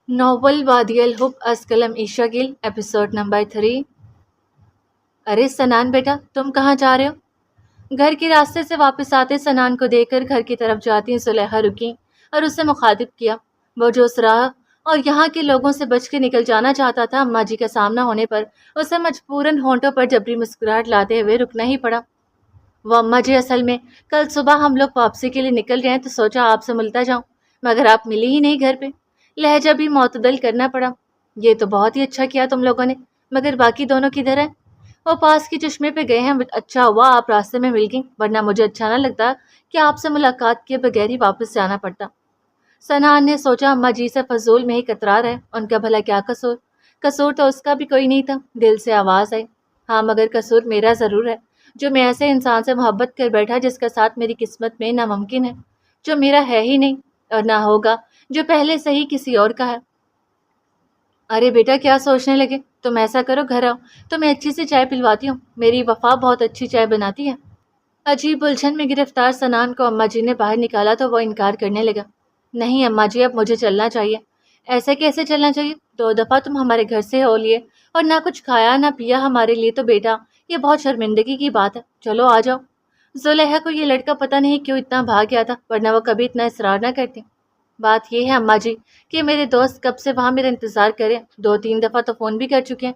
Novel وادی الحب از قلم عیشا گل ایپیسوڈ نمبر 3۔ ارے سنان بیٹا، تم کہاں جا رہے ہو؟ گھر کے راستے سے واپس آتے سنان کو دیکھ کر گھر کی طرف جاتی زلیخا رکی اور اسے مخاطب کیا۔ وہ جو اس راہ اور یہاں کے لوگوں سے بچ کے نکل جانا چاہتا تھا، اماں جی کا سامنا ہونے پر اسے مجبوراً ہونٹوں پر جبری مسکراہٹ لاتے ہوئے رکنا ہی پڑا۔ وہ اماں جی، اصل میں کل صبح ہم لوگ واپسی کے لیے نکل رہے ہیں تو سوچا آپ سے ملتا جاؤں، مگر آپ ملی ہی نہیں گھر پہ۔ لہجہ بھی معتدل کرنا پڑا۔ یہ تو بہت ہی اچھا کیا تم لوگوں نے، مگر باقی دونوں کدھر ہیں؟ وہ پاس کے چشمے پہ گئے ہیں، اچھا ہوا آپ راستے میں مل گئیں، ورنہ مجھے اچھا نہ لگتا کہ آپ سے ملاقات کیے بغیر ہی واپس جانا پڑتا۔ سنان نے سوچا اماں جی سے فضول میں ہی کترا رہے، ان کا بھلا کیا قصور؟ قصور تو اس کا بھی کوئی نہیں تھا۔ دل سے آواز آئی، ہاں مگر قصور میرا ضرور ہے، جو میں ایسے انسان سے محبت کر بیٹھا جس کا ساتھ میری قسمت میں ناممکن ہے، جو میرا ہے ہی نہیں اور نہ ہوگا، جو پہلے سے ہی کسی اور کا ہے۔ ارے بیٹا، کیا سوچنے لگے؟ تم ایسا کرو، گھر آؤ، تمہیں اچھی سی چائے پلواتی ہوں، میری وفا بہت اچھی چائے بناتی ہے۔ عجیب الجھن میں گرفتار سنان کو اماں جی نے باہر نکالا تو وہ انکار کرنے لگا۔ نہیں اماں جی، اب مجھے چلنا چاہیے۔ ایسے کیسے چلنا چاہیے؟ 2 دفعہ تم ہمارے گھر سے ہو لیے اور نہ کچھ کھایا نہ پیا ہمارے لیے، تو بیٹا یہ بہت شرمندگی کی بات ہے، چلو آ جاؤ۔ زلیخا کو یہ لڑکا پتہ نہیں کیوں اتنا بھاگ گیا تھا، ورنہ وہ کبھی اتنا اصرار نہ کرتی۔ بات یہ ہے اماں جی کہ میرے دوست کب سے وہاں میرا انتظار کرے، 2-3 دفعہ تو فون بھی کر چکے ہیں،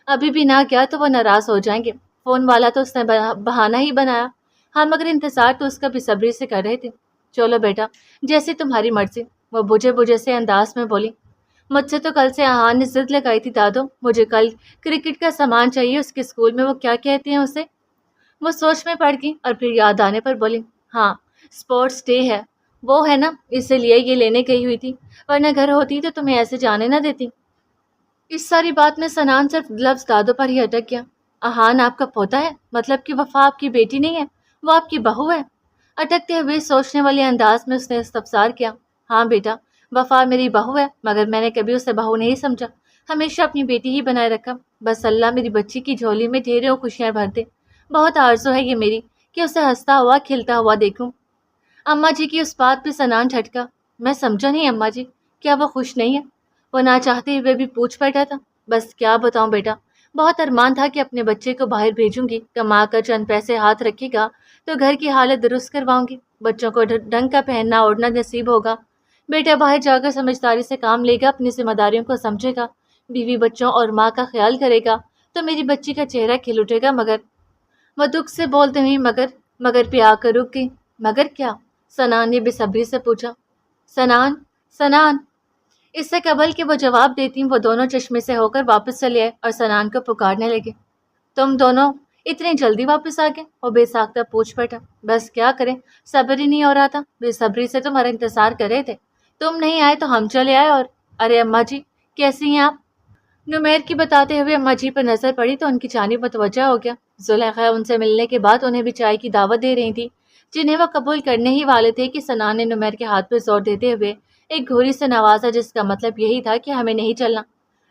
ابھی بھی نہ کیا تو وہ ناراض ہو جائیں گے۔ فون والا تو اس نے بہانہ ہی بنایا، ہاں مگر انتظار تو اس کا بے صبری سے کر رہے تھے۔ چلو بیٹا، جیسی تمہاری مرضی، وہ بجھے بجھے سے انداز میں بولی۔ مجھ سے تو کل سے احان نے ضد لگائی تھی، دادو مجھے کل کرکٹ کا سامان چاہیے، اس کے اسکول میں وہ کیا کہتے ہیں اسے؟ وہ سوچ میں پڑ گئی اور پھر یاد آنے پر بولی، ہاں اسپورٹس ڈے ہے، وہ ہے نا، اسی لیے یہ لینے گئی ہوئی تھی، ورنہ گھر ہوتی تو تمہیں ایسے جانے نہ دیتی۔ اس ساری بات میں سنان صرف لفظ دادو پر ہی اٹک گیا۔ احان آپ کا پوتا ہے؟ مطلب کہ وفا آپ کی بیٹی نہیں ہے، وہ آپ کی بہو ہے؟ اٹکتے ہوئے سوچنے والے انداز میں اس نے استفسار کیا۔ ہاں بیٹا، وفا میری بہو ہے، مگر میں نے کبھی اسے بہو نہیں سمجھا، ہمیشہ اپنی بیٹی ہی بنائے رکھا۔ بس اللہ میری بچی کی جھولی میں ڈھیروں خوشیاں بھر دے، بہت آرزو ہے یہ میری کہ اسے ہنستا ہوا کھلتا ہوا دیکھوں۔ اماں جی کی اس بات پہ سنان جھٹکا۔ میں سمجھا نہیں اماں جی، کیا وہ خوش نہیں ہے؟ وہ نہ چاہتے ہوئے بھی پوچھ بیٹھا تھا۔ بس کیا بتاؤں بیٹا، بہت ارمان تھا کہ اپنے بچے کو باہر بھیجوں گی، کما کر چند پیسے ہاتھ رکھے گا تو گھر کی حالت درست کرواؤں گی، بچوں کو ڈھنگ کا پہننا اوڑھنا نصیب ہوگا، بیٹا باہر جا کر سمجھداری سے کام لے گا، اپنی ذمہ داریوں کو سمجھے گا، بیوی بچوں اور ماں کا خیال کرے گا تو میری بچی کا چہرہ کھل اٹھے گا۔ مگر وہ دکھ سے بولتے ہوئی مگر پہ آ کر رک گئی۔ مگر کیا؟ سنان نے بے صبری سے پوچھا۔ سنان، سنان! اس سے قبل کہ وہ جواب دیتی وہ دونوں چشمے سے ہو کر واپس چلے آئے اور سنان کو پکارنے لگے۔ تم دونوں اتنی جلدی واپس آ گئے؟ وہ بے ساختہ پوچھ بیٹھا۔ بس کیا کریں، صبر ہی نہیں ہو رہا تھا، بے صبری سے تمہارا انتظار کر رہے تھے، تم نہیں آئے تو ہم چلے آئے۔ اور ارے اماں جی، کیسی ہیں آپ؟ نمیر کی بتاتے ہوئے اماں جی پر نظر پڑی تو ان کی جانب متوجہ ہو گیا۔ زلیخا ان سے ملنے کے بعد انہیں بھی چائے کی دعوت دے رہی تھی، جنہیں وہ قبول کرنے ہی والے تھے کہ سنان نے نمیر کے ہاتھ پہ زور دیتے ہوئے ایک گھوری سے نوازا، جس کا مطلب یہی تھا کہ ہمیں نہیں چلنا۔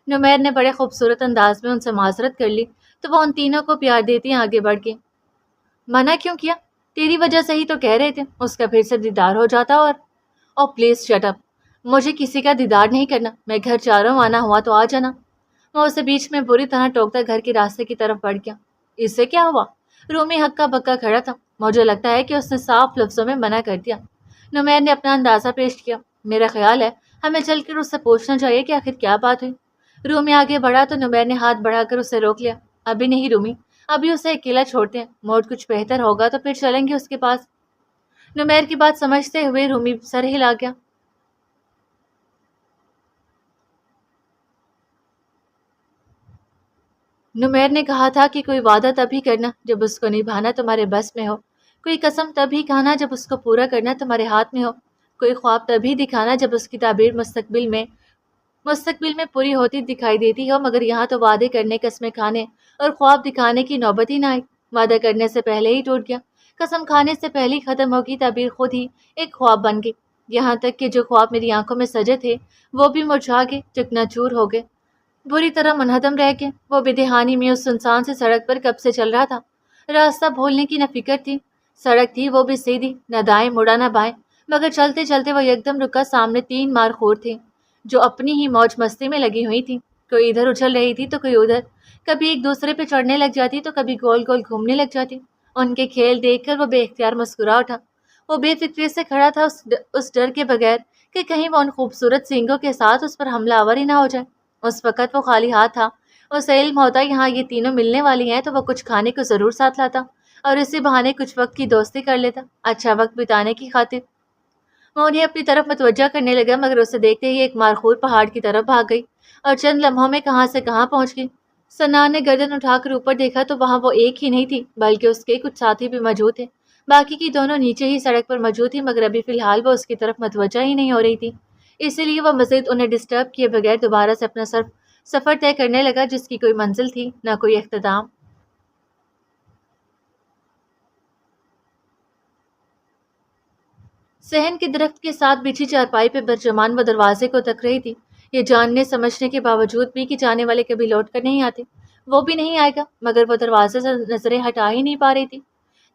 نمیر نے بڑے خوبصورت انداز میں ان سے معذرت کر لی تو وہ ان تینوں کو پیار دیتی آگے بڑھ گئی۔ منع کیوں کیا؟ تیری وجہ سے ہی تو کہہ رہے تھے، اس کا پھر سے دیدار ہو جاتا۔ اور پلیز شٹ اپ، مجھے کسی کا دیدار نہیں کرنا، میں گھر جا رہا ہوں، آنا ہوا تو آ جانا۔ وہ اسے بیچ میں بری طرح ٹوکتا گھر کے راستے کی طرف بڑھ گیا۔ اس سے کیا ہوا؟ رومی ہکا بکا کھڑا تھا، مجھے لگتا ہے کہ اس نے صاف لفظوں میں منع کر دیا۔ نمیر نے اپنا اندازہ پیش کیا۔ میرا خیال ہے ہمیں چل کر اس سے پوچھنا چاہیے کہ آخر کیا بات ہوئی۔ رومی آگے بڑھا تو نمیر نے ہاتھ بڑھا کر اسے روک لیا۔ ابھی نہیں رومی، ابھی اسے اکیلا چھوڑتے ہیں، موڈ کچھ بہتر ہوگا تو پھر چلیں گے اس کے پاس۔ نمیر کی بات سمجھتے ہوئے رومی سر ہلا گیا۔ نمیر نے کہا تھا کہ کوئی وعدہ تبھی کرنا جب اس کو نبھانا تمہارے بس میں ہو، کوئی قسم تبھی کھانا جب اس کو پورا کرنا تمہارے ہاتھ میں ہو، کوئی خواب تبھی دکھانا جب اس کی تعبیر مستقبل میں پوری ہوتی دکھائی دیتی ہو۔ مگر یہاں تو وعدے کرنے، قسمیں کھانے اور خواب دکھانے کی نوبت ہی نہ آئی، وعدہ کرنے سے پہلے ہی ٹوٹ گیا، قسم کھانے سے پہلے ہی ختم ہوگی، تعبیر خود ہی ایک خواب بن گئی، یہاں تک کہ جو خواب میری آنکھوں میں سجے تھے وہ بھی مرجھا گئے، چکنا چور ہو گئے، بری طرح منہدم رہ گئے۔ وہ بے دہانی میں اس سنسان سے سڑک پر کب سے چل رہا تھا، راستہ بھولنے کی نہ فکر تھی، سڑک تھی وہ بھی سیدھی، نہ دائیں مڑا نہ بائیں، مگر چلتے چلتے وہ یکدم رکا، سامنے 3 مار خور تھے، جو اپنی ہی موج مستی میں لگی ہوئی تھی، کوئی ادھر اچھل رہی تھی تو کوئی ادھر، کبھی ایک دوسرے پہ چڑھنے لگ جاتی تو کبھی گول گول گھومنے لگ جاتی۔ ان کے کھیل دیکھ کر وہ بے اختیار مسکرا اٹھا۔ وہ بے فکری سے کھڑا تھا، اس ڈر کے بغیر کہ کہیں وہ ان خوبصورت سینگوں کے ساتھ اس پر حملہ آور ہی نہ ہو جائے۔ اس وقت وہ خالی ہاتھ تھا۔ اسے علم ہوتا یہاں یہ تینوں ملنے والی ہیں تو وہ کچھ کھانے کو ضرور ساتھ لاتا اور اسی بہانے کچھ وقت کی دوستی کر لیتا، اچھا وقت بتانے کی خاطر۔ وہ انہیں اپنی طرف متوجہ کرنے لگا، مگر اسے دیکھتے ہی ایک مارخور پہاڑ کی طرف بھاگ گئی اور چند لمحوں میں کہاں سے کہاں پہنچ گئی۔ سنان نے گردن اٹھا کر اوپر دیکھا تو وہاں وہ ایک ہی نہیں تھی بلکہ اس کے کچھ ساتھی بھی موجود تھے۔ باقی کی دونوں نیچے ہی سڑک پر موجود تھی، مگر ابھی فی الحال وہ اس کی طرف متوجہ ہی نہیں ہو رہی تھی، اسی لیے وہ مزید انہیں ڈسٹرب کیے بغیر دوبارہ سے اپنا سفر طے کرنے لگا، جس کی کوئی منزل تھی نہ کوئی اختتام۔ صحن کے درخت کے ساتھ بچھی چارپائی پہ برجمان وہ دروازے کو تک رہی تھی، یہ جاننے سمجھنے کے باوجود بھی کہ جانے والے کبھی لوٹ کر نہیں آتے، وہ بھی نہیں آئے گا، مگر وہ دروازے سے نظریں ہٹا ہی نہیں پا رہی تھی۔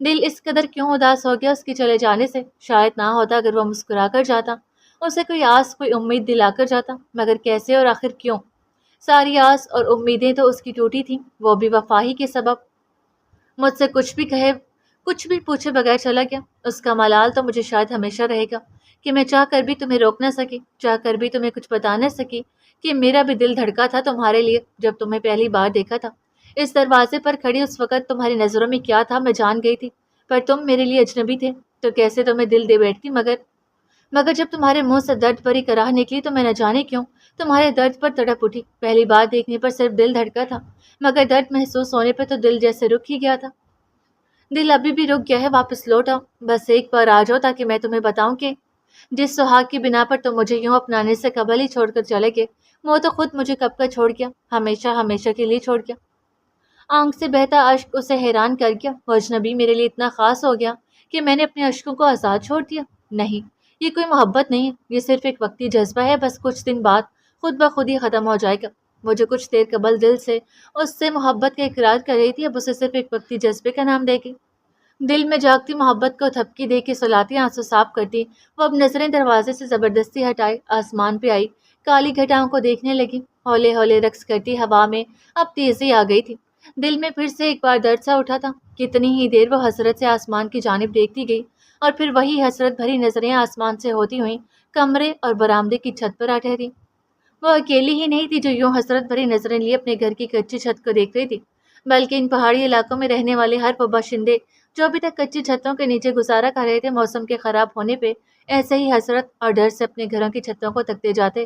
دل اس قدر کیوں اداس ہو گیا اس کے چلے جانے سے؟ شاید نہ ہوتا اگر وہ مسکرا کر جاتا، اسے کوئی آس کوئی امید دلا کر جاتا، مگر کیسے اور آخر کیوں؟ ساری آس اور امیدیں تو اس کی ٹوٹی تھیں، وہ بھی وفا ہی کے سبب۔ مجھ سے کچھ بھی کہے، کچھ بھی پوچھے بغیر چلا گیا۔ اس کا ملال تو مجھے شاید ہمیشہ رہے گا کہ میں چاہ کر بھی تمہیں روک نہ سکی، چاہ کر بھی تمہیں کچھ بتا نہ سکی، کہ میرا بھی دل دھڑکا تھا تمہارے لیے جب تمہیں پہلی بار دیکھا تھا۔ اس دروازے پر کھڑی اس وقت تمہاری نظروں میں کیا تھا میں جان گئی تھی، پر تم میرے لیے اجنبی تھے، تو کیسے تمہیں دل دے بیٹھتی، مگر جب تمہارے منہ سے درد بھری کراہ نکلی تو میں نہ جانے کیوں تمہارے درد پر تڑپ اٹھی۔ پہلی بار دیکھنے پر صرف دل دھڑکا تھا، مگر درد محسوس ہونے پہ تو دل جیسے رک ہی گیا تھا۔ دل ابھی بھی رک گیا ہے، واپس لوٹ آؤ، بس ایک بار آ جاؤ تاکہ میں تمہیں بتاؤں کہ جس سہاگ کی بنا پر تم مجھے یوں اپنانے سے قبل ہی چھوڑ کر چلے گئے، وہ تو خود مجھے کب کا چھوڑ گیا، ہمیشہ ہمیشہ کے لیے چھوڑ گیا۔ آنکھ سے بہتا اشک اسے حیران کر گیا۔ وہ اجنبی میرے لیے اتنا خاص ہو گیا کہ میں نے اپنے اشکوں کو آزاد چھوڑ دیا؟ نہیں، یہ کوئی محبت نہیں ہے، یہ صرف ایک وقتی جذبہ ہے، بس کچھ دن بعد خود بخود ہی ختم ہو جائے گا۔ وہ جو کچھ دیر قبل دل سے اس سے محبت کا اقرار کر رہی تھی، اب اسے صرف ایک وقتی جذبے کا نام دے گی۔ دل میں جاگتی محبت کو تھپکی دے کے سلاتی آنسو صاف کرتی وہ اب نظریں دروازے سے زبردستی ہٹائے آسمان پہ آئی، کالی گھٹاؤں کو دیکھنے لگی، ہولے ہولے رقص کرتی ہوا میں اب تیزی آ گئی تھی۔ دل میں پھر سے ایک بار درد سا اٹھا تھا، کتنی ہی دیر وہ حسرت سے آسمان کی جانب دیکھتی گئی، اور پھر وہی حسرت بھری نظریں آسمان سے ہوتی ہوئیں کمرے اور برآمدے کی چھت پر آ ٹھہری۔ وہ اکیلی ہی نہیں تھی جو یوں حسرت بھری نظریں لیے اپنے گھر کی کچی چھت کو دیکھ رہی تھی، بلکہ ان پہاڑی علاقوں میں رہنے والے ہر وہ باشندے جو ابھی تک کچی چھتوں کے نیچے گزارا کر رہے تھے، موسم کے خراب ہونے پہ ایسے ہی حسرت اور ڈر سے اپنے گھروں کی چھتوں کو تکتے جاتے۔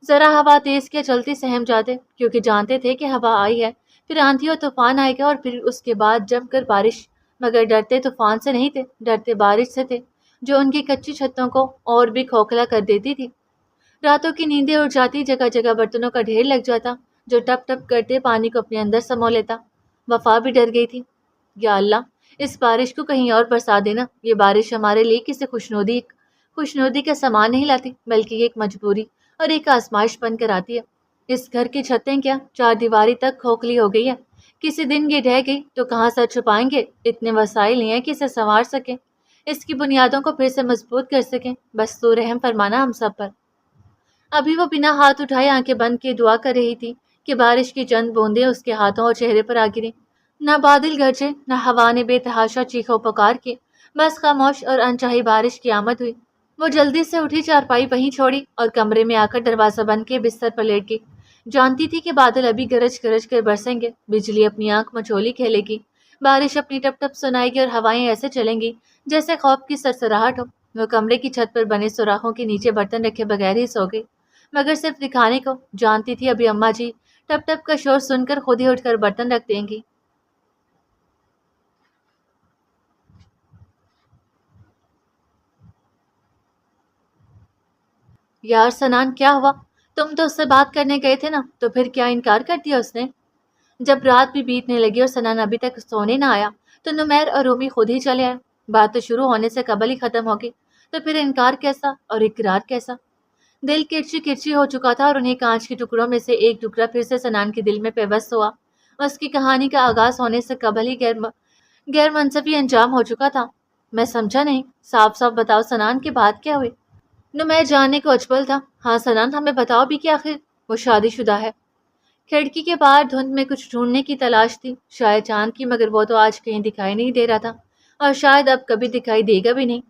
ذرا ہوا تیز کیا چلتی سہم جاتے، کیونکہ جانتے تھے کہ ہوا آئی ہے، پھر آندھی اور طوفان آئے گا، اور پھر اس کے بعد جم کر بارش، مگر ڈرتے طوفان سے نہیں تھے، ڈرتے بارش سے تھے، جو ان کی کچی چھتوں کو اور بھی کھوکھلا کر دیتی تھی۔ راتوں کی نیندیں اڑ جاتی، جگہ جگہ برتنوں کا ڈھیر لگ جاتا جو ٹپ ٹپ کرتے پانی کو اپنے اندر سمو لیتا۔ وفا بھی ڈر گئی تھی، یا اللہ اس بارش کو کہیں اور برسا دینا، یہ بارش ہمارے لیے کسی خوشنودی کا سامان نہیں لاتی، بلکہ یہ ایک مجبوری اور ایک آزمائش بن کر آتی ہے۔ اس گھر کی چھتیں کیا چار دیواری تک کھوکھلی ہو گئی ہے، کسی دن یہ ڈھہ گئی تو کہاں سر چھپائیں گے؟ اتنے وسائل نہیں ہیں کہ اسے سنوار سکیں، اس کی بنیادوں کو پھر سے مضبوط کر سکیں، بس تو رحم فرمانا ہم سب پر۔ ابھی وہ بنا ہاتھ اٹھائے آنکھیں بند کیے دعا کر رہی تھی کہ بارش کی چند بوندیں اس کے ہاتھوں اور چہرے پر آ گریں۔ نہ بادل گرجے، نہ ہوا نے بے تحاشا چیخو پکار کی، بس خاموش اور انچاہی بارش کی آمد ہوئی۔ وہ جلدی سے اٹھی، چارپائی وہیں چھوڑی اور کمرے میں آ کر دروازہ بند کے بستر پر لیٹ گئی۔ جانتی تھی کہ بادل ابھی گرج گرج کر برسیں گے، بجلی اپنی آنکھ مچولی کھیلے گی، بارش اپنی ٹپ ٹپ سنائے گی، اور ہوائیں ایسے چلیں گی جیسے خوف کی سرسراہٹ ہو۔ وہ کمرے کی چھت پر بنے سوراخوں کے نیچے برتن رکھے بغیر ہی سو گئی، مگر صرف دکھانے کو۔ جانتی تھی ابھی اماں جی ٹپ ٹپ کا شور سن کر خود ہی اٹھ کر برتن رکھ دیں گی۔ یار سنان، کیا ہوا؟ تم تو اس سے بات کرنے گئے تھے نا، تو پھر کیا انکار کر دیا اس نے؟ جب رات بھی بیتنے لگی اور سنان ابھی تک سونے نہ آیا تو نمیر اور رومی خود ہی چلے آئے۔ بات تو شروع ہونے سے قبل ہی ختم ہو گئی، تو پھر انکار کیسا اور اقرار کیسا؟ دل کرچی کرچی ہو چکا تھا، اور انہیں کانچ کے ٹکڑوں میں سے ایک ٹکڑا پھر سے سنان کے دل میں پیوست ہوا۔ اس کی کہانی کا آغاز ہونے سے قبل ہی غیر منصفی انجام ہو چکا تھا۔ میں سمجھا نہیں، صاف صاف بتاؤ سنان، کی بات کیا ہوئی؟ نمیر جاننے کو اجبل تھا۔ ہاں سنان، ہمیں بتاؤ بھی کہ آخر وہ شادی شدہ ہے؟ کھڑکی کے باہر دھند میں کچھ ڈھونڈنے کی تلاش تھی، شاید چاند کی، مگر وہ تو آج کہیں دکھائی نہیں دے رہا تھا اور شاید اب کبھی دکھائی دے گا بھی نہیں۔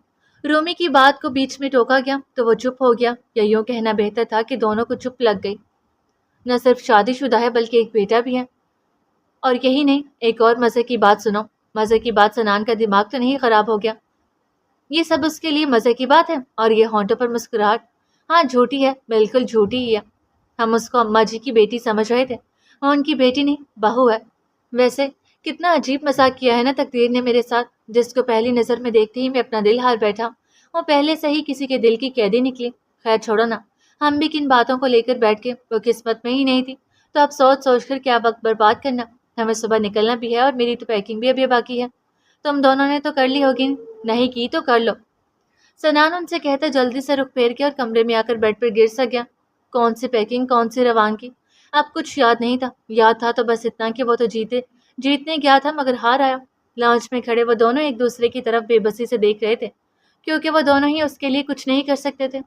رومی کی بات کو بیچ میں ٹوکا گیا تو وہ چپ ہو گیا، یا یوں کہنا بہتر تھا کہ دونوں کو چپ لگ گئی۔ نہ صرف شادی شدہ ہے بلکہ ایک بیٹا بھی ہے، اور یہی نہیں، ایک اور مزے کی بات سنو۔ مزے کی بات؟ سنان کا دماغ تو نہیں خراب ہو گیا؟ یہ سب اس کے لیے مزے کی بات ہے؟ اور یہ ہونٹوں پر مسکراہٹ؟ ہاں جھوٹی ہے، بالکل جھوٹی ہی ہے۔ ہم اس کو اماں جی کی بیٹی سمجھ رہے تھے، اور ان کی بیٹی نہیں، بہو ہے۔ ویسے کتنا عجیب مذاق کیا ہے نا تقدیر نے میرے ساتھ، جس کو پہلی نظر میں دیکھتے ہی میں اپنا دل ہار بیٹھا، وہ پہلے سے ہی کسی کے دل کی قیدی نکلی۔ خیر چھوڑو نا، ہم بھی کن باتوں کو لے کر بیٹھ کے، وہ قسمت میں ہی نہیں تھی، تو اب سوچ سوچ کر کیا وقت برباد کرنا۔ ہمیں صبح نکلنا بھی ہے اور میری تو پیکنگ بھی ابھی باقی ہے۔ تم دونوں نے تو کر لی ہوگی، نہیں کی تو کر لو۔ سنان ان سے کہتے جلدی سے رخ پھیر کے اور کمرے میں آ کر بیڈ پر گر سا گیا۔ کون سی پیکنگ، کون سی روانگی؟ اب کچھ یاد نہیں تھا، یاد تھا تو بس اتنا کہ وہ تو جیتنے گیا تھا مگر ہار آیا۔ لاؤنج میں کھڑے وہ دونوں ایک دوسرے کی طرف بے بسی سے دیکھ رہے تھے، کیونکہ وہ دونوں ہی اس کے لیے کچھ نہیں کر سکتے تھے۔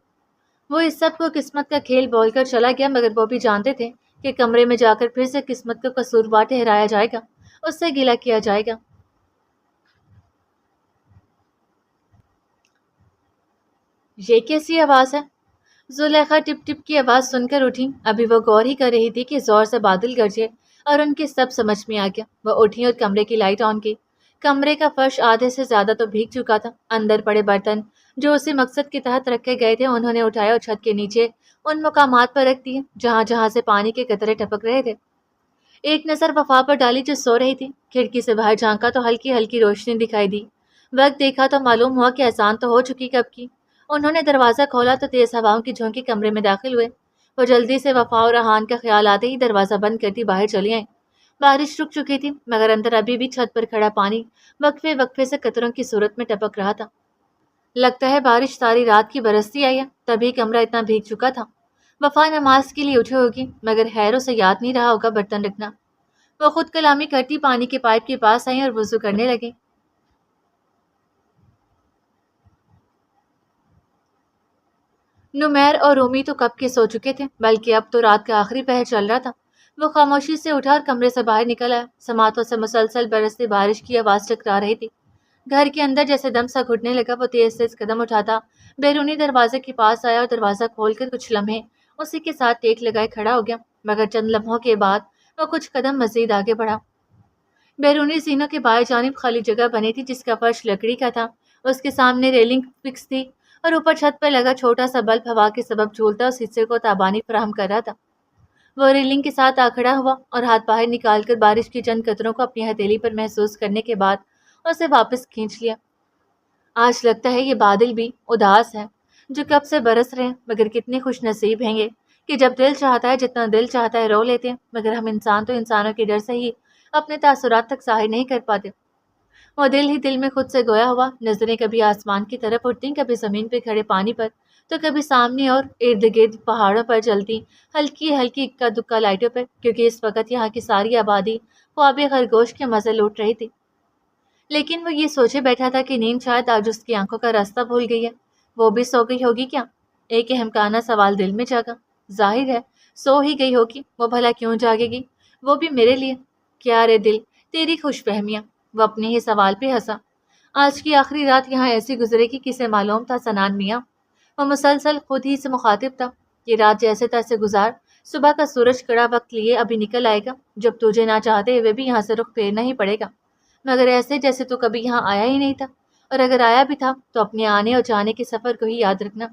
وہ اس سب کو قسمت کا کھیل بول کر چلا گیا، مگر وہ بھی جانتے تھے کہ کمرے میں جا کر پھر سے قسمت کو قصوروار ٹھہرایا جائے گا، اس سے گلہ کیا جائے گا۔ یہ کیسی آواز ہے؟ زلیخا ٹپ ٹپ کی آواز سن کر اٹھی۔ ابھی وہ غور ہی کر رہی تھی کہ زور سے بادل گرجے اور ان کے سب سمجھ میں آ گیا۔ وہ اٹھی اور کمرے کی لائٹ آن کی۔ کمرے کا فرش آدھے سے زیادہ تو بھیگ چکا تھا۔ اندر پڑے برتن جو اسی مقصد کے تحت رکھے گئے تھے انہوں نے اٹھائے اور چھت کے نیچے ان مقامات پر رکھ دیے جہاں جہاں سے پانی کے قطرے ٹپک رہے تھے۔ ایک نظر وفا پر ڈالی جو سو رہی تھی۔ کھڑکی سے باہر جھانکا تو ہلکی ہلکی روشنی دکھائی دی۔ وقت دیکھا تو معلوم ہوا کہ اذان تو ہو چکی کب کی۔ انہوں نے دروازہ کھولا تو تیز ہواؤں کی جھونکی کمرے میں داخل ہوئے۔ وہ جلدی سے وفا اور ریحان کا خیال آتے ہی دروازہ بند کرتی باہر چلی آئیں۔ بارش رک چکی تھی مگر اندر ابھی بھی چھت پر کھڑا پانی وقفے وقفے سے قطروں کی صورت میں ٹپک رہا تھا۔ لگتا ہے بارش ساری رات کی برستی آئی ہے، تبھی کمرہ اتنا بھیگ چکا تھا۔ وفا نماز کے لیے اٹھی ہوگی مگر خیر اسے یاد نہیں رہا ہوگا برتن رکھنا۔ وہ خود کلامی کرتی پانی کے پائپ کے پاس آئی اور وضو کرنے لگی۔ نمیر اور رومی تو کب کے سو چکے تھے، بلکہ اب تو رات کا آخری پہر چل رہا تھا۔ وہ خاموشی سے اٹھا اور کمرے سے باہر نکل آیا۔ سماعتوں سے مسلسل برستی بارش کی آواز ٹکرا رہی تھی۔ گھر کے اندر جیسے دم سا گھٹنے لگا۔ وہ تیز تیز قدم اٹھاتا بیرونی دروازے کے پاس آیا اور دروازہ کھول کر کچھ لمحے اسی کے ساتھ ٹیک لگائے کھڑا ہو گیا، مگر چند لمحوں کے بعد وہ کچھ قدم مزید آگے بڑھا۔ بیرونی زینوں کے بائیں جانب خالی جگہ بنی تھی جس کا فرش لکڑی کا تھا۔ اس کے سامنے ریلنگ فکس تھی اور اوپر چھت پر لگا چھوٹا سا بلب ہوا کے سبب جھولتا اس حصے کو تابانی فراہم کر رہا تھا۔ وہ ریلنگ کے ساتھ آ کھڑا ہوا اور ہاتھ باہر نکال کر بارش کی چند قطروں کو اپنی ہتھیلی پر محسوس کرنے کے بعد اسے واپس کھینچ لیا۔ آج لگتا ہے یہ بادل بھی اداس ہے جو کب سے برس رہے ہیں، مگر کتنے خوش نصیب ہیں یہ کہ جب دل چاہتا ہے جتنا دل چاہتا ہے رو لیتے ہیں، مگر ہم انسان تو انسانوں کے ڈر سے ہی اپنے تاثرات تک ظاہر نہیں کر پاتے۔ وہ دل ہی دل میں خود سے گویا ہوا، نظریں کبھی آسمان کی طرف اٹھتی، کبھی زمین پہ کھڑے پانی پر، تو کبھی سامنے اور ارد گرد پہاڑوں پر چلتی ہلکی ہلکی اکا دکا لائٹوں پر، کیونکہ اس وقت یہاں کی ساری آبادی خواب خرگوش کے مزے لوٹ رہی تھی۔ لیکن وہ یہ سوچے بیٹھا تھا کہ نیند شاید آج اس کی آنکھوں کا راستہ بھول گئی ہے۔ وہ بھی سو گئی ہوگی کیا؟ ایک اہمکانہ سوال دل میں جاگا۔ ظاہر ہے سو ہی گئی ہوگی، وہ بھلا کیوں جاگے گی، وہ بھی میرے لیے؟ کیا رے دل، تیری خوش فہمیاں۔ وہ اپنے ہی سوال پہ ہنسا۔ آج کی آخری رات یہاں ایسی گزرے گی کسے معلوم تھا سنان میاں؟ وہ مسلسل خود ہی سے مخاطب تھا۔ یہ رات جیسے تیسے گزار، صبح کا سورج کڑا وقت لیے ابھی نکل آئے گا جب تجھے نہ چاہتے ہوئے بھی یہاں سے رخ پھیرنا ہی پڑے گا، مگر ایسے جیسے تو کبھی یہاں آیا ہی نہیں تھا، اور اگر آیا بھی تھا تو اپنے آنے اور جانے کے سفر کو ہی یاد رکھنا۔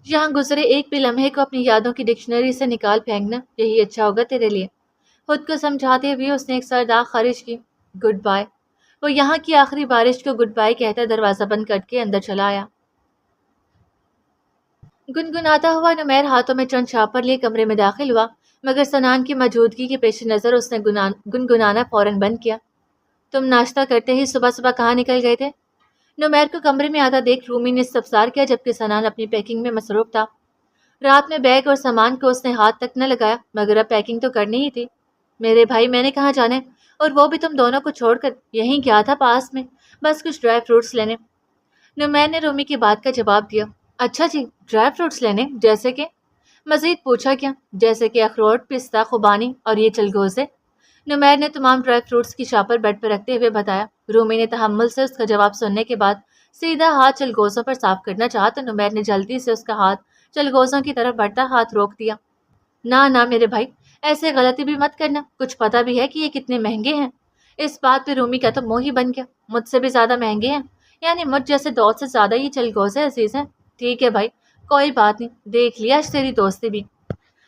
یہاں گزرے ایک بھی لمحے کو اپنی یادوں کی ڈکشنری سے نکال پھینکنا، یہی اچھا ہوگا تیرے لیے۔ خود کو سمجھاتے ہوئے اس نے ایک سرداغ خارج کی۔ Good bye. وہ یہاں کی آخری بارش کو گڈ بائے کہتا دروازہ بند کر کے اندر چلا آیا۔ گنگناتا ہوا نمیر ہاتھوں میں چند شاپر لیے کمرے میں داخل ہوا، مگر سنان کی موجودگی کے پیش نظر اس نے گنگنانا فوراً بند کیا۔ تم ناشتہ کرتے ہی صبح صبح کہاں نکل گئے تھے؟ نمیر کو کمرے میں آتا دیکھ رومی نے استفسار کیا، جبکہ سنان اپنی پیکنگ میں مصروف تھا۔ رات میں بیگ اور سامان کو اس نے ہاتھ تک نہ لگایا، مگر اب پیکنگ تو کرنی ہی تھی۔ میرے بھائی میں نے کہاں جانے، اور وہ بھی تم دونوں کو چھوڑ کر، یہیں کیا تھا پاس میں، بس کچھ ڈرائی فروٹس لینے۔ نمیر نے رومی کی بات کا جواب دیا۔ اچھا جی، ڈرائی فروٹس لینے، جیسے کہ؟ مزید پوچھا کیا؟ جیسے کہ اخروٹ، پستہ، خوبانی اور یہ چلگوزے؟ نمیر نے تمام ڈرائی فروٹس کی شاپر بیڈ پر رکھتے ہوئے بتایا۔ رومی نے تحمل سے اس کا جواب سننے کے بعد سیدھا ہاتھ چلگوزوں پر صاف کرنا چاہا تو نمیر نے جلدی سے اس کا ہاتھ چلگوزوں کی طرف بڑھتا ہاتھ روک دیا۔ نہ میرے بھائی، ایسے غلطی بھی مت کرنا، کچھ پتا بھی ہے کہ یہ کتنے مہنگے ہیں؟ اس بات پہ رومی کا تو منہ ہی بن گیا۔ مجھ سے بھی زیادہ مہنگے ہیں؟ یعنی مجھ جیسے دوست سے زیادہ یہ چلگوزے عزیز ہیں؟ ٹھیک ہے بھائی، کوئی بات نہیں، دیکھ لیا آج تیری دوستی بھی۔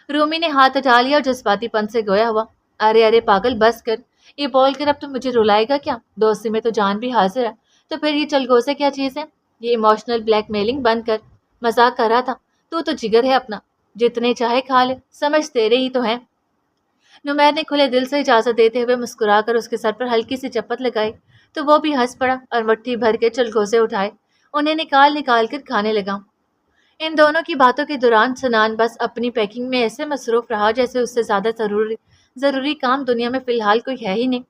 رومی نے ہاتھ ہٹا لیا اور جذباتی پن سے گویا ہوا۔ ارے پاگل، بس کر، یہ بول کر اب تو مجھے رلائے گا کیا؟ دوستی میں تو جان بھی حاضر ہے، تو پھر یہ چلگوزے کیا چیز ہے؟ یہ ایموشنل بلیک میلنگ بند کر، مذاق کر رہا تھا، تو جگر ہے اپنا، جتنے چاہے کھا لے، سمجھ تیرے ہی تو ہیں۔ نمیر نے کھلے دل سے اجازت دیتے ہوئے مسکرا کر اس کے سر پر ہلکی سی چپت لگائی تو وہ بھی ہنس پڑا اور مٹھی بھر کے چلگوزے اٹھائے، انہیں نکال کر کھانے لگا۔ ان دونوں کی باتوں کے دوران سنان بس اپنی پیکنگ میں ایسے مصروف رہا جیسے اس سے زیادہ ضروری کام دنیا میں فی الحال کوئی ہے ہی نہیں۔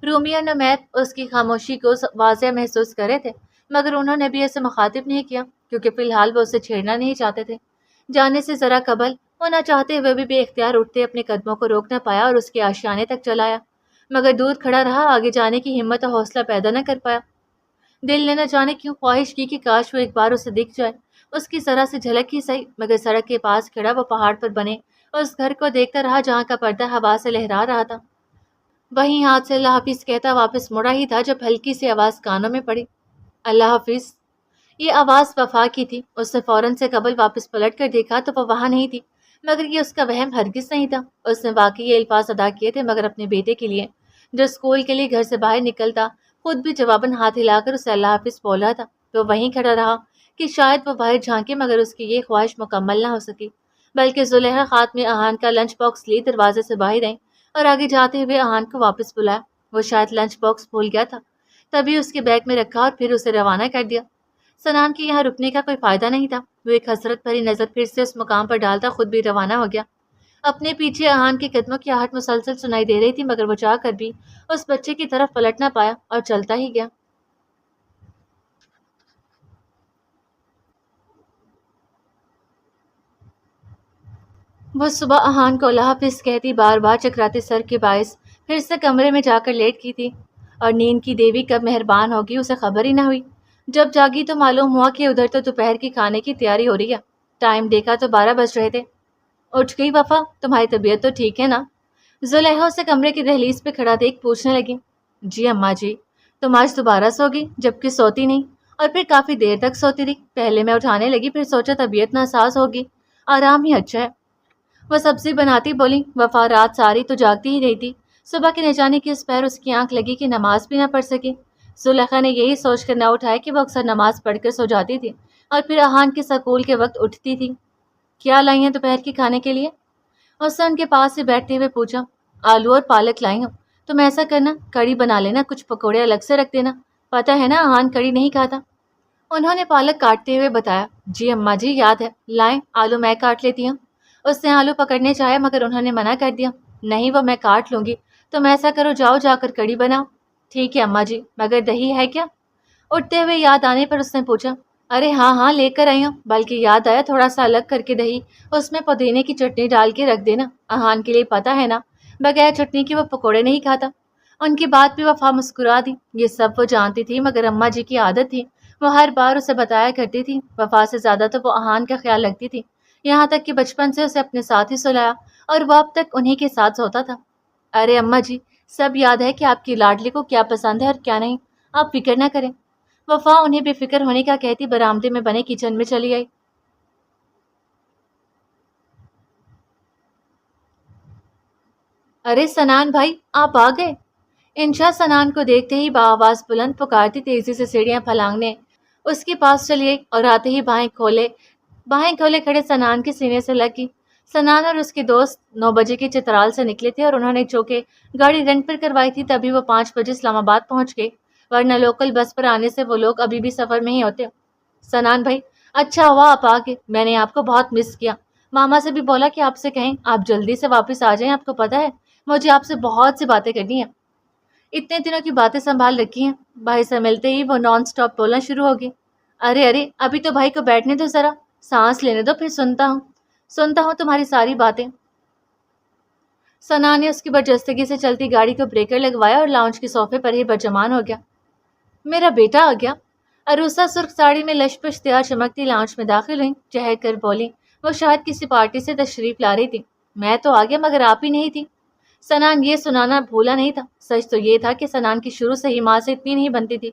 رومی اور نمیر اس کی خاموشی کو واضح محسوس کر رہے تھے، مگر انہوں نے بھی اسے مخاطب نہیں کیا کیونکہ فی الحال وہ اسے چھیڑنا نہیں چاہتے تھے۔ جانے سے ذرا قبل وہ نہ چاہتے ہوئے بھی بے اختیار اٹھتے اپنے قدموں کو روک نہ پایا اور اس کے آشیانے تک چلایا، مگر دور کھڑا رہا، آگے جانے کی ہمت اور حوصلہ پیدا نہ کر پایا۔ دل نے نہ جانے کیوں خواہش کی کہ کاش وہ ایک بار اسے دکھ جائے، اس کی ذرا سی جھلک ہی صحیح، مگر سڑک کے پاس کھڑا وہ پہاڑ پر بنے اس گھر کو دیکھتا رہا جہاں کا پردہ ہوا سے لہرا رہا تھا۔ وہیں ہاتھ سے اللہ حافظ کہتا واپس مڑا ہی تھا جب ہلکی سی آواز کانوں میں پڑی، اللہ حافظ۔ یہ آواز وفا کی تھی۔ اس نے فوراً سے قبل واپس پلٹ کر دیکھا تو وہ وہاں نہیں تھی، مگر یہ اس کا وہم ہرگز نہیں تھا۔ اس نے واقعی یہ الفاظ ادا کیے تھے، مگر اپنے بیٹے کے لیے جو اسکول کے لیے گھر سے باہر نکلتا خود بھی جواباً ہاتھ ہلا کر اسے اللہ حافظ بول رہا تھا۔ وہ وہیں کھڑا رہا کہ شاید وہ باہر جھانکے، مگر اس کی یہ خواہش مکمل نہ ہو سکی، بلکہ زلیخا خاتون احان کا لنچ باکس لی دروازے سے باہر آئی اور آگے جاتے ہوئے احان کو واپس بلایا۔ وہ شاید لنچ باکس بھول گیا تھا، تبھی اس کے بیگ میں رکھا اور پھر اسے روانہ کر دیا۔ سنان کے یہاں رکنے کا کوئی فائدہ نہیں تھا، وہ ایک حسرت بھری نظر پھر سے اس مقام پر ڈالتا خود بھی روانہ ہو گیا۔ اپنے پیچھے احان کے قدموں کی آہٹ مسلسل سنائی دے رہی تھی، مگر وہ چاہ کر بھی اس بچے کی طرف پلٹ نہ پایا اور چلتا ہی گیا۔ وہ صبح احان کو اللہ حافظ کہتی بار بار چکراتے سر کے باعث پھر سے کمرے میں جا کر لیٹ کی تھی، اور نیند کی دیوی کب مہربان ہوگی اسے خبر ہی نہ ہوئی۔ جب جاگی تو معلوم ہوا کہ ادھر تو دوپہر کی کھانے کی تیاری ہو رہی ہے۔ ٹائم دیکھا تو 12 بج رہے تھے۔ اٹھ گئی وفا، تمہاری طبیعت تو ٹھیک ہے نا؟ زلیخا اسے کمرے کی دہلیز پہ کھڑا دیکھ پوچھنے لگی۔ جی اماں جی، تم آج دوبارہ سو گئی جبکہ سوتی نہیں، اور پھر کافی دیر تک سوتی رہی۔ پہلے میں اٹھانے لگی، پھر سوچا طبیعت ناساز ہوگی، آرام ہی اچھا ہے۔ وہ سبزی بناتی بولی۔ وفا رات ساری تو جاگتی ہی رہی تھی، صبح کے نہ جانے کی اس پہر اس کی آنکھ لگی کہ نماز بھی نہ پڑھ سکی۔ زلیخا نے یہی سوچ کر نہ اٹھایا کہ وہ اکثر نماز پڑھ کر سو جاتی تھی اور پھر احان کے سکول کے وقت اٹھتی تھی۔ کیا لائی ہیں دوپہر کے کھانے کے لیے؟ اس نے ان کے پاس سے بیٹھتے ہوئے پوچھا۔ آلو اور پالک لائی ہوں، تم ایسا کرنا کڑی بنا لینا، کچھ پکوڑے الگ سے رکھ دینا، پتہ ہے نا احان کڑی نہیں کھاتا۔ انہوں نے پالک کاٹتے ہوئے بتایا۔ جی اماں جی، یاد ہے، لائیں آلو میں کاٹ لیتی ہوں۔ اس نے آلو پکڑنے چاہے مگر انہوں نے منع کر دیا۔ نہیں، وہ میں کاٹ لوں گی، تم ایسا کرو جاؤ جا کر کڑی بناؤ۔ ٹھیک ہے اماں جی، مگر دہی ہے کیا؟ اٹھتے ہوئے یاد آنے پر اس نے پوچھا۔ ارے ہاں لے کر آئی ہوں، بلکہ یاد آیا تھوڑا سا الگ کر کے دہی اس میں پودینے کی چٹنی ڈال کے رکھ دینا، احان کے لیے پتہ ہے نا بغیر چٹنی کے وہ پکوڑے نہیں کھاتا۔ ان کی بات بھی وفا مسکرا دی۔ یہ سب وہ جانتی تھی، مگر اماں جی کی عادت تھی، وہ ہر بار اسے بتایا کرتی تھی۔ وفا سے زیادہ تو وہ احان کا خیال رکھتی تھی، یہاں تک کہ بچپن سے اسے اپنے ساتھ ہی سلایا اور وہ اب تک انہی کے ساتھ سوتا تھا۔ ارے اماں جی، سب یاد ہے کہ آپ کی لاڈلی کو کیا پسند ہے اور کیا نہیں، آپ فکر نہ کریں۔ وفا انہیں بے فکر ہونے کا کہتی برآمدے میں بنے کچن میں چلی آئی۔ ارے سنان بھائی، آپ آ گئے؟ انشا سنان کو دیکھتے ہی بآواز بلند پکارتی تیزی سے سیڑھیاں پھلانگنے اس کے پاس چلی آئی اور آتے ہی باہیں کھولے کھڑے سنان کے سینے سے لگی۔ سنان اور اس کے دوست 9 بجے کے چترال سے نکلے تھے اور انہوں نے چونکہ گاڑی رینٹ پر کروائی تھی تبھی وہ 5 بجے اسلام آباد پہنچ گئے، ورنہ لوکل بس پر آنے سے وہ لوگ ابھی بھی سفر میں ہی ہوتے۔ سنان بھائی، اچھا ہوا آپ آ گئے، میں نے آپ کو بہت مس کیا۔ ماما سے بھی بولا کہ آپ سے کہیں آپ جلدی سے واپس آ جائیں، آپ کو پتہ ہے مجھے آپ سے بہت سی باتیں کرنی ہیں۔ اتنے دنوں کی باتیں سنبھال رکھی ہیں۔ بھائی سے ملتے ہی وہ نان سٹاپ بولنا شروع ہو گئی۔ ارے ابھی تو بھائی کو بیٹھنے دو، ذرا سانس لینے دو، پھر سنتا ہوں۔ سنتا ہوں تمہاری ساری باتیں۔ ثنا نے اس کی برجستگی سے چلتی گاڑی کو بریکر لگوایا اور لاؤنج کے صوفے پر ہی برجمان ہو گیا۔ میرا بیٹا آ گیا۔ عروسہ سرخ ساڑی میں لش پش تیار چمکتی لاؤنج میں داخل ہوئی، چہک کر بولی وہ شاید کسی پارٹی سے تشریف لا رہی تھی۔ میں تو آ گیا مگر آپ ہی نہیں تھی۔ سنان یہ سنانا بھولا نہیں تھا۔ سچ تو یہ تھا کہ سنان کی شروع سے ہی ماں سے اتنی نہیں بنتی تھی،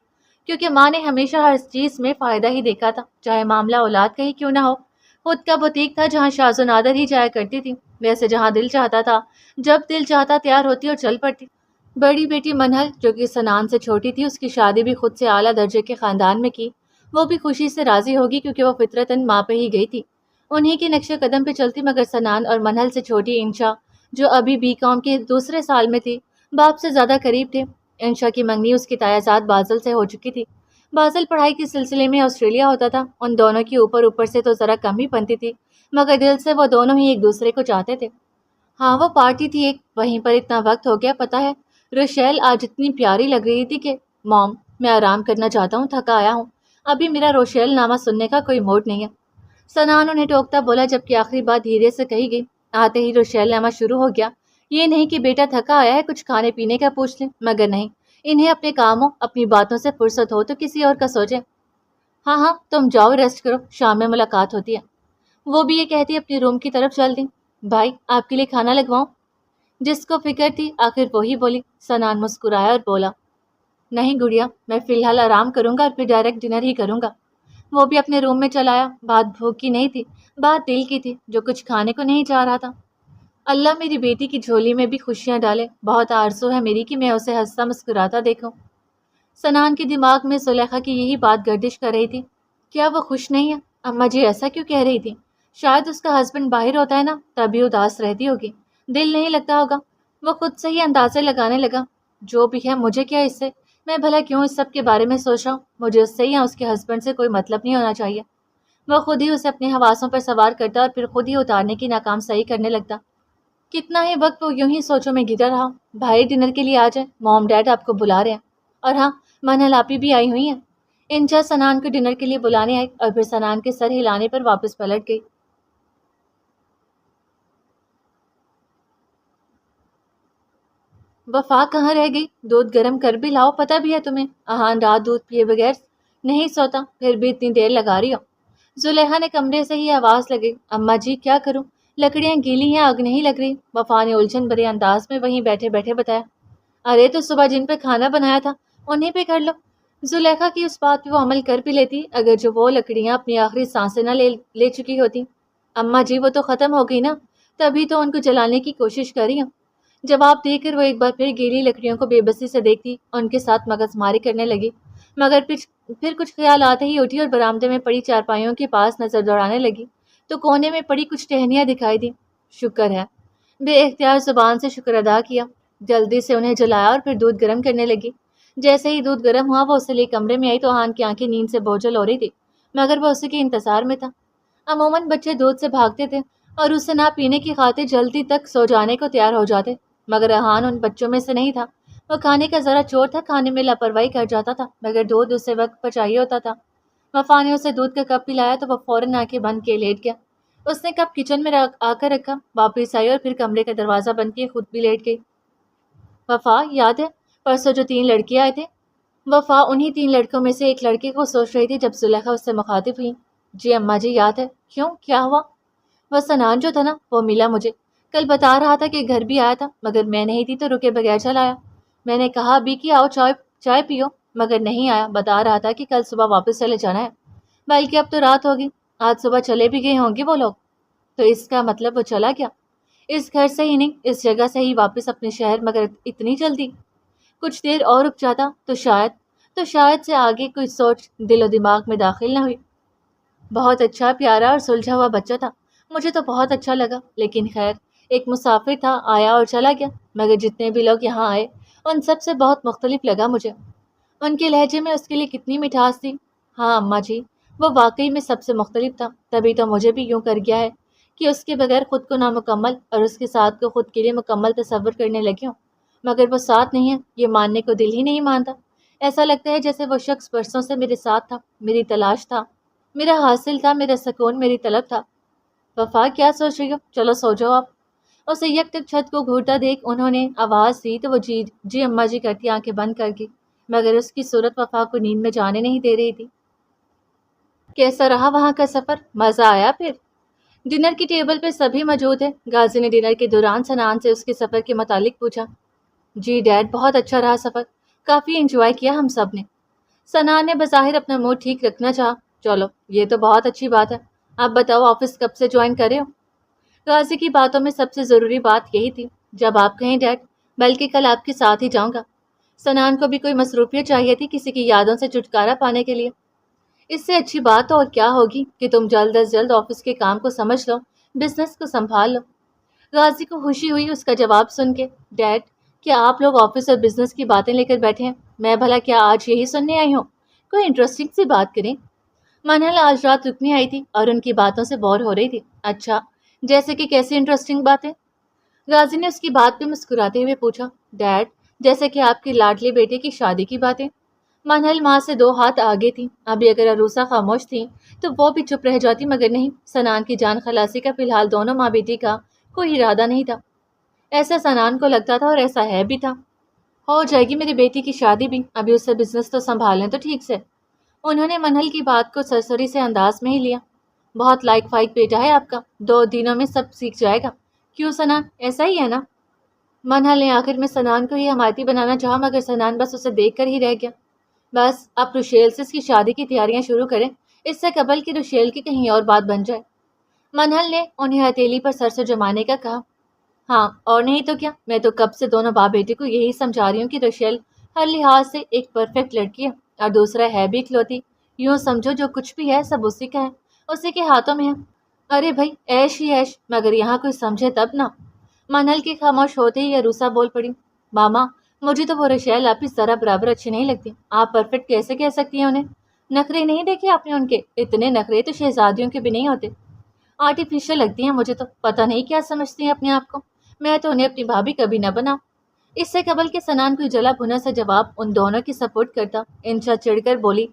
کیونکہ ماں نے ہمیشہ ہر چیز میں فائدہ ہی دیکھا تھا، چاہے معاملہ اولاد کا ہی کیوں نہ ہو۔ خود کا بوتیک تھا جہاں شاز و نادر ہی جایا کرتی تھی، ویسے جہاں دل چاہتا تھا جب دل چاہتا تیار ہوتی اور چل پڑتی۔ بڑی بیٹی منہل جو کہ سنان سے چھوٹی تھی، اس کی شادی بھی خود سے اعلیٰ درجے کے خاندان میں کی۔ وہ بھی خوشی سے راضی ہوگی کیونکہ وہ فطرتاً ماں پہ ہی گئی تھی، انہی کے نقش قدم پہ چلتی۔ مگر سنان اور منہل سے چھوٹی انشا جو ابھی بی کام کے دوسرے سال میں تھی، باپ سے زیادہ قریب تھے۔ انشا کی منگنی اس کی تایازاد بازل سے ہو چکی تھی۔ بازل پڑھائی کے سلسلے میں آسٹریلیا ہوتا تھا۔ ان دونوں کی اوپر سے تو ذرا کم ہی بنتی تھی، مگر دل سے وہ دونوں ہی ایک دوسرے کو چاہتے تھے۔ ہاں وہ پارٹی تھی ایک، وہیں پر اتنا وقت ہو گیا پتہ ہے۔ روشیل آج اتنی پیاری لگ رہی تھی کہ موم میں آرام کرنا چاہتا ہوں، تھکا آیا ہوں، ابھی میرا روشیل نامہ سننے کا کوئی موڈ نہیں ہے۔ سنان انہیں ٹوکتا بولا، جبکہ آخری بات دھیرے سے کہی گئی۔ آتے ہی روشیل نامہ شروع ہو گیا۔ یہ نہیں کہ بیٹا تھکا آیا ہے کچھ کھانے پینے کا پوچھ لیں، مگر نہیں، انہیں اپنے کاموں اپنی باتوں سے فرصت ہو تو کسی اور کا سوچیں۔ ہاں ہاں تم جاؤ ریسٹ کرو، شام میں ملاقات ہوتی ہے۔ وہ بھی یہ کہتی اپنی روم کی طرف چل دی۔ بھائی آپ کے لیے کھانا لگواؤں؟ جس کو فکر تھی آخر وہی بولی۔ سنان مسکرایا اور بولا، نہیں گڑیا، میں فی الحال آرام کروں گا اور پھر ڈائریکٹ ڈنر ہی کروں گا۔ وہ بھی اپنے روم میں چلا آیا۔ بات بھوک کی نہیں تھی، بات دل کی تھی جو کچھ کھانے کو نہیں چاہ رہا تھا۔ اللہ میری بیٹی کی جھولی میں بھی خوشیاں ڈالے، بہت آرزو ہے میری کہ میں اسے ہنستا مسکراتا دیکھوں۔ سنان کے دماغ میں زلیخا کی یہی بات گردش کر رہی تھی۔ کیا وہ خوش نہیں ہے؟ اماں جی ایسا کیوں کہہ رہی تھی؟ شاید اس کا ہسبینڈ باہر ہوتا ہے نا، تبھی اداس رہتی ہوگی، دل نہیں لگتا ہوگا۔ وہ خود سے ہی اندازے لگانے لگا، جو بھی ہے مجھے کیا اس سے، میں بھلا کیوں اس سب کے بارے میں سوچ رہا ہوں، مجھے اس سے یا اس کے ہسبینڈ سے کوئی مطلب نہیں ہونا چاہیے۔ وہ خود ہی اسے اپنے حواسوں پر سوار کرتا اور پھر خود ہی اتارنے کی ناکام صحیح کرنے لگتا۔ کتنا ہی وقت وہ یوں ہی سوچوں میں گھرا رہا۔ بھائی ڈنر کے لیے آ جائے، موم ڈیڈ آپ کو بلا رہے ہیں۔ اور ہاں منہل آپی بھی آئی ہوئی ہیں۔ انشا سنان کو ڈنر کے لیے بلانے آئی اور پھر سنان کے سر ہلانے پر واپس پلٹ گئی۔ وفا کہاں رہ گئی؟ دودھ گرم کر بھی لاؤ، پتہ بھی ہے تمہیں اہان رات دودھ پیے بغیر نہیں سوتا، پھر بھی اتنی دیر لگا رہی ہو۔ زلیخا نے کمرے سے ہی آواز لگی۔ اماں جی کیا کروں، لکڑیاں گیلی ہیں، آگ نہیں لگ رہی، وفا نے الجھن بھرے انداز میں وہیں بیٹھے بیٹھے بتایا۔ ارے تو صبح جن پہ کھانا بنایا تھا انہیں پہ کر لو۔ زلیخا کی اس بات پہ وہ عمل کر بھی لیتی اگر جو وہ لکڑیاں اپنی آخری سانسیں نہ لے چکی ہوتی۔ اماں جی وہ تو ختم ہو گئی نا، تبھی تو ان کو جلانے کی کوشش کر رہی ہوں۔ جواب دے کر وہ ایک بار پھر گیلی لکڑیوں کو بے بسی سے دیکھتی، ان کے ساتھ مغز ماری کرنے لگی، مگر پھر کچھ خیال آتے ہی اٹھی اور برآمدے میں پڑی چارپائیوں کے پاس نظر دوڑانے لگی تو کونے میں پڑی کچھ ٹہنیاں دکھائی دی۔ شکر ہے، بے اختیار زبان سے شکر ادا کیا، جلدی سے انہیں جلایا اور پھر دودھ گرم کرنے لگی۔ جیسے ہی دودھ گرم ہوا وہ اسے لے کمرے میں آئی تو آہان کی آنکھیں نیند سے بوجھل ہو رہی تھی، مگر وہ اسی کے انتظار میں تھا۔ عموماً بچے دودھ سے بھاگتے تھے اور اسے نہ پینے کی خاطر جلدی تک سو جانے کو تیار ہو جاتے، مگر اہان ان بچوں میں سے نہیں تھا۔ وہ کھانے کا ذرا چور تھا، کھانے میں لاپرواہی کر جاتا تھا، مگر دودھ اسے وقت پر چاہیے ہوتا تھا۔ وفا نے اسے دودھ کا کپ پلایا تو وہ فوراً آنکھیں بند کیے لیٹ گیا۔ اس نے کپ کچن میں آ کر رکھا، واپس آئی اور پھر کمرے کا دروازہ بند کیے خود بھی لیٹ گئی۔ وفا یاد ہے پرسوں جو 3 لڑکے آئے تھے؟ وفا انہی 3 لڑکوں میں سے ایک لڑکے کو سوچ رہی تھی جب زلیخا اس سے مخاطب ہوئی۔ جی اماں جی یاد ہے۔ کیوں کیا ہوا؟ وہ سنان جو تھا نا وہ ملا مجھے، کل بتا رہا تھا کہ گھر بھی آیا تھا، مگر میں نہیں تھی تو رکے بغیر چلا آیا۔ میں نے کہا بھی کہ آؤ چائے پیو، مگر نہیں آیا، بتا رہا تھا کہ کل صبح واپس چلے جانا ہے، بلکہ اب تو رات ہوگی، آج صبح چلے بھی گئے ہوں گے وہ لوگ۔ تو اس کا مطلب وہ چلا گیا؟ اس گھر سے ہی نہیں، اس جگہ سے ہی واپس اپنے شہر، مگر اتنی جلدی؟ کچھ دیر اور رک جاتا تو شاید سے آگے کوئی سوچ دل و دماغ میں داخل نہ ہوئی۔ بہت اچھا پیارا اور سلجھا ہوا بچہ تھا، مجھے تو بہت اچھا لگا، لیکن خیر ایک مسافر تھا، آیا اور چلا گیا، مگر جتنے بھی لوگ یہاں آئے ان سب سے بہت مختلف لگا مجھے۔ ان کے لہجے میں اس کے لیے کتنی مٹھاس تھی۔ ہاں اماں جی وہ واقعی میں سب سے مختلف تھا، تبھی تو مجھے بھی یوں کر گیا ہے کہ اس کے بغیر خود کو نامکمل اور اس کے ساتھ کو خود کے لیے مکمل تصور کرنے لگی ہوں، مگر وہ ساتھ نہیں ہے، یہ ماننے کو دل ہی نہیں مانتا۔ ایسا لگتا ہے جیسے وہ شخص برسوں سے میرے ساتھ تھا، میری تلاش تھا، میرا حاصل تھا، میرا سکون، میری طلب تھا۔ وفا کیا سوچ رہی ہو؟ چلو سو جاؤ آپ۔ اسے یک تک چھت کو گھورتا دیکھ انہوں نے آواز دی تو وہ جی جی اماں جی کرتی آنکھیں بند کر گئی، مگر اس کی صورت وفا کو نیند میں جانے نہیں دے رہی تھی۔ کیسا رہا وہاں کا سفر؟ مزہ آیا پھر؟ ڈنر کی ٹیبل پہ سبھی موجود ہیں۔ غازی نے ڈنر کے دوران سنان سے اس کے سفر کے متعلق پوچھا۔ جی ڈیڈ، بہت اچھا رہا سفر، کافی انجوائے کیا ہم سب نے۔ سنان نے بظاہر اپنا موڈ ٹھیک رکھنا چاہا۔ چلو یہ تو بہت اچھی بات ہے، آپ بتاؤ آفس کب سے جوائن کر رہے ہو؟ غازی کی باتوں میں سب سے ضروری بات یہی تھی، جب آپ کہیں ڈیڈ، بلکہ کل آپ کے ساتھ ہی جاؤں گا۔ سنان کو بھی کوئی مصروفیت چاہیے تھی کسی کی یادوں سے چھٹکارا پانے کے لیے۔ اس سے اچھی بات تو اور کیا ہوگی کہ تم جلد از جلد آفس کے کام کو سمجھ لو، بزنس کو سنبھال لو۔ غازی کو خوشی ہوئی اس کا جواب سن کے۔ ڈیڈ، کیا آپ لوگ آفس اور بزنس کی باتیں لے کر بیٹھے ہیں؟ میں بھلا کیا آج یہی سننے آئی ہوں؟ کوئی انٹرسٹنگ سی بات کریں۔ منہل آج رات رکنے آئی تھی اور ان کی باتوں سے بور ہو رہی تھی۔ اچھا، جیسے کہ کیسی انٹرسٹنگ باتیں؟ غازی نے اس کی بات پہ مسکراتے ہوئے پوچھا۔ ڈیڈ، جیسے کہ آپ کی لاڈلے بیٹے کی شادی کی باتیں۔ منہل ماں سے 2 ہاتھ آگے تھی۔ ابھی اگر عروسہ خاموش تھی تو وہ بھی چپ رہ جاتی، مگر نہیں، سنان کی جان خلاصی کا فی الحال دونوں ماں بیٹی کا کوئی ارادہ نہیں تھا۔ ایسا سنان کو لگتا تھا اور ایسا ہے بھی تھا۔ ہو جائے گی میری بیٹی کی شادی بھی، ابھی اس سے بزنس تو سنبھالیں تو ٹھیک سے۔ انہوں نے منہل کی بات کو سرسری سے انداز میں ہی لیا۔ بہت لائق فائق بیٹا ہے آپ کا، 2 دنوں میں سب سیکھ جائے گا۔ کیوں سنان، ایسا ہی ہے نا؟ منہل نے آخر میں سنان کو ہی حمایتی بنانا چاہا، مگر سنان بس اسے دیکھ کر ہی رہ گیا۔ بس اب روشیل سے اس کی شادی کی تیاریاں شروع کریں، اس سے قبل کہ روشیل کی کہیں اور بات بن جائے۔ منہل نے انہیں ہتھیلی پر سر سے جمانے کا کہا۔ ہاں اور نہیں تو کیا، میں تو کب سے دونوں باپ بیٹے کو یہی سمجھا رہی ہوں کہ روشیل ہر لحاظ سے ایک پرفیکٹ لڑکی ہے اور دوسرا ہے بھی اکلوتی۔ یوں سمجھو جو کچھ بھی ہے سب اسی کا ہے، اسی کے ہاتھوں میں ہے۔ ارے بھائی ایش ہی ایش، مگر یہاں کوئی سمجھے تب نا۔ منہل کی خاموش ہوتے ہی عروسہ بول پڑی۔ ماما، مجھے تو وہ روشیل آپ کی ذرا برابر اچھی نہیں لگتی، آپ پرفیکٹ کیسے کہہ سکتی ہیں انہیں؟ نخرے نہیں دیکھے آپ نے ان کے؟ اتنے نخرے تو شہزادیوں کے بھی نہیں ہوتے۔ آرٹیفیشل لگتی ہیں مجھے تو، پتہ نہیں کیا سمجھتی ہیں اپنے آپ کو۔ میں تو انہیں اپنی بھابھی کبھی نہ بناؤں۔ اس سے قبل کہ سنان کوئی جلا بھنا سا جواب ان دونوں کی سپورٹ کرتا، انشا چڑھ کر بولی۔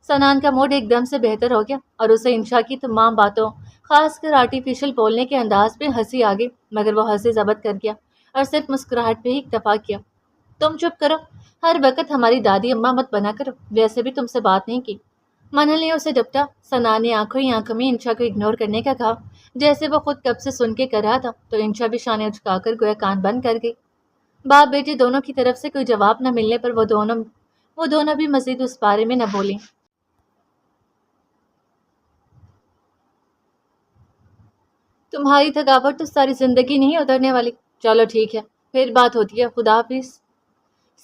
سنان کا موڈ ایک دم سے بہتر ہو گیا اور اسے انشا کی تمام باتوں، خاص کر آرٹیفیشل بولنے کے انداز پہ ہنسی آ گئی، مگر وہ ہنسی ضبط کر گیا اور صرف مسکراہٹ پہ ہی اکتفا کیا۔ تم چپ کرو، ہر وقت ہماری دادی اماں مت بنا کرو، ویسے بھی تم سے بات نہیں کی۔ منہل نے اسے ڈپٹا۔ سنان نے آنکھوں ہی آنکھوں میں انشا کو اگنور کرنے کا کہا، جیسے وہ خود کب سے سن کے کر رہا تھا، تو انشا بھی شانے اچکا کر گویا کان بند کر گئی۔ باپ بیٹے دونوں کی طرف سے کوئی جواب نہ ملنے پر وہ دونوں بھی مزید اس بارے میں نہ بولیں۔ تمہاری تھکاوٹ تو ساری زندگی نہیں اترنے والی۔ چلو ٹھیک ہے، پھر بات ہوتی ہے، خدا حافظ۔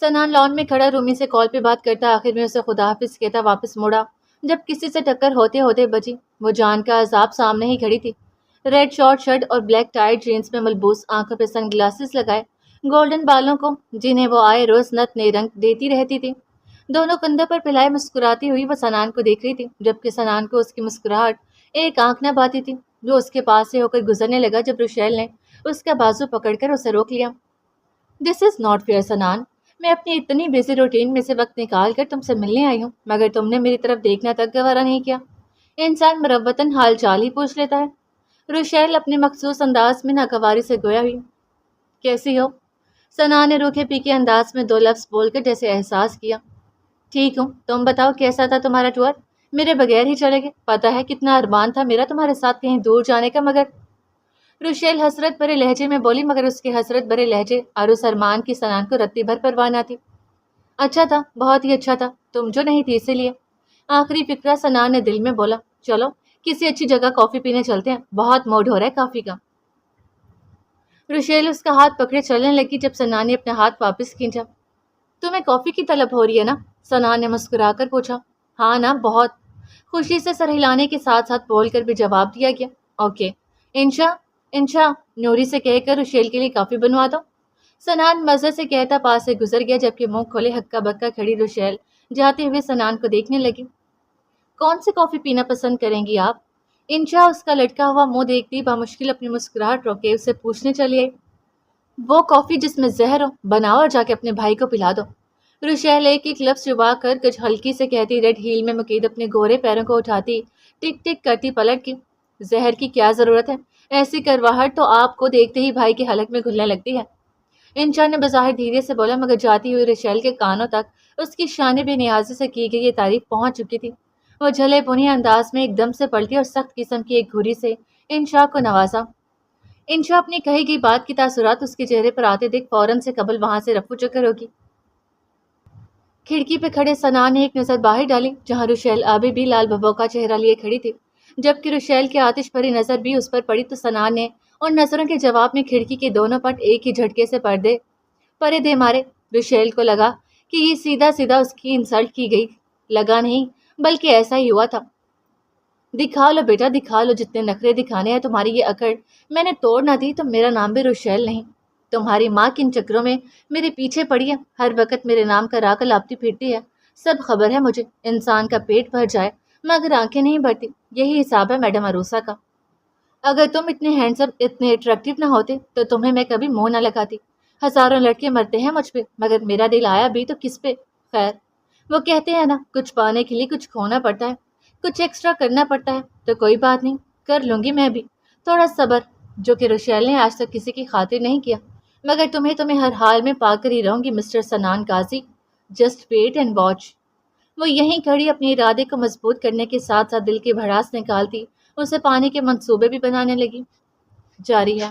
سنان لان میں کھڑا رومی سے کال پہ بات کرتا آخر میں اسے خدا حافظ کہتا واپس مڑا، جب کسی سے ٹکر ہوتے ہوتے بچی۔ وہ جان کا عذاب سامنے ہی کھڑی تھی، ریڈ شارٹ شرٹ اور بلیک ٹائٹ جینس میں ملبوس، آنکھوں پہ سن گلاسز لگائے، گولڈن بالوں کو جنہیں وہ آئے روز نت نئے رنگ دیتی رہتی تھی، دونوں کندھوں پر پھیلائے مسکراتی ہوئی وہ سنان کو دیکھ رہی تھی، جبکہ سنان کو اس کی مسکراہٹ ایک آنکھ نہ پاتی تھی۔ وہ اس کے پاس سے ہو کر گزرنے لگا جب روشیل نے اس کا بازو پکڑ کر اسے روک لیا۔ دس از ناٹ فیئر سنان، میں اپنی اتنی بزی روٹین میں سے وقت نکال کر تم سے ملنے آئی ہوں، مگر تم نے میری طرف دیکھنا تک گوارا نہیں کیا۔ انسان مروتاً حال چال ہی پوچھ لیتا ہے۔ روشیل اپنے مخصوص انداز میں ناگواری سے گویا ہوئی۔ کیسی ہو؟ سنان نے روکھے پی کے انداز میں 2 لفظ بول کر جیسے احساس کیا۔ ٹھیک ہوں، تم بتاؤ کیسا تھا تمہارا ٹور؟ میرے بغیر ہی چلے گئے، پتہ ہے کتنا ارمان تھا میرا تمہارے ساتھ کہیں دور جانے کا، مگر روشیل حسرت بھرے لہجے میں بولی، مگر اس کے حسرت بھرے لہجے اور اس ارمان کی سنان کو رتی بھر پرواہ نہ تھی۔ اچھا تھا، بہت ہی اچھا تھا، تم جو نہیں تھی اسی لیے۔ آخری فکرہ سنان نے دل میں بولا۔ چلو کسی اچھی جگہ کافی پینے چلتے ہیں، بہت موڈ ہو رہا ہے کافی کا۔ روشیل اس کا ہاتھ پکڑے چلنے لگی جب سنان نے اپنا ہاتھ واپس کھینچا۔ تمہیں کافی کی طلب ہو رہی ہے نا؟ سنان نے مسکرا کر پوچھا۔ ہاں نا، بہت، خوشی سے سر ہلانے کے ساتھ ساتھ بول کر بھی جواب دیا گیا۔ اوکے انشا نوری سے کہہ کر روشیل کے لیے کافی بنوا دو۔ سنان مزے سے کہتا پاس سے گزر گیا، جبکہ منہ کھولے ہکا بکا کھڑی روشیل جاتے ہوئے سنان کو دیکھنے لگی۔ کون سی کافی پینا پسند کریں گی آپ؟ انشا اس کا لٹکا ہوا منہ دیکھتی بامشکل اپنی مسکراہٹ روکے اسے پوچھنے چلی آئی۔ وہ کافی جس میں زہر ہو، بناؤ اور جا کے اپنے بھائی کو پلا دو۔ روشیل ایک ایک لفظ چبا کر کچھ ہلکی سے کہتی ریڈ ہیل میں مقید اپنے گورے پیروں کو اٹھاتی ٹک ٹک کرتی پلٹ کی۔ زہر کی کیا ضرورت ہے؟ ایسی کرواہٹ تو آپ کو دیکھتے ہی بھائی کے حلق میں گھلنے لگتی ہے۔ انشا نے بظاہر دھیرے سے بولا، مگر جاتی ہوئی رشیل کے کانوں تک اس کی شان بے نیازی سے کی گئی یہ تعریف پہنچ چکی تھی۔ وہ جھلے بھنے انداز میں ایک دم سے پلٹی اور سخت قسم کی ایک گھوری سے انشا کو نوازا۔ انشا اپنی کہی گئی بات کی تاثرات اس کے چہرے پر آتے دیکھ فوراً سے قبل وہاں سے رفو چکر ہوگی۔ کھڑکی پہ کھڑے سنان نے ایک نظر باہر ڈالی، جہاں رشیل ابھی بھی لال بھبو کا چہرہ لیے کھڑی تھی۔ جبکہ رشیل کی آتش بھری نظر بھی اس پر پڑی تو سنان نے ان نظروں کے جواب میں کھڑکی کے دونوں پٹ ایک ہی جھٹکے سے پردے دے مارے۔ رشیل کو لگا کہ یہ سیدھا سیدھا اس کی انسلٹ کی گئی، لگا نہیں بلکہ ایسا ہی ہوا تھا۔ دکھا لو بیٹا، دکھا لو، جتنے نخرے دکھانے ہیں۔ تمہاری یہ اکڑ میں نے توڑ نہ دی تو میرا نام بھی رشیل نہیں۔ تمہاری ماں کن چکروں میں میرے پیچھے پڑی ہے، ہر وقت میرے نام کا راکل لاپتی پھرتی ہے۔ سب خبر ہے مجھے، انسان کا پیٹ بھر جائے مگر آنکھیں نہیں بھرتی، یہی حساب ہے میڈم عروسا کا۔ اگر تم اتنے ہینڈسم، اتنے اٹریکٹیو نہ ہوتے تو تمہیں میں کبھی منہ نہ لگاتی۔ ہزاروں لڑکے مرتے ہیں مجھ پہ، مگر میرا دل آیا بھی تو کس پہ؟ خیر، وہ کہتے ہیں نا، کچھ پانے کے لیے کچھ کھونا پڑتا ہے، کچھ ایکسٹرا کرنا پڑتا ہے، تو کوئی بات نہیں، کر لوں گی میں بھی، تھوڑا صبر، جو کہ رشیل نے آج تک کسی کی خاطر نہیں کیا۔ مگر تمہیں ہر حال میں پا کر ہی رہوں گی mister Sinan Qazi, just wait and watch. وہ یہیں کھڑی اپنے ارادے کو مضبوط کرنے کے ساتھ ساتھ دل کی بھڑاس نکالتی اسے پانے کے منصوبے بھی بنانے لگی۔ جاری ہے۔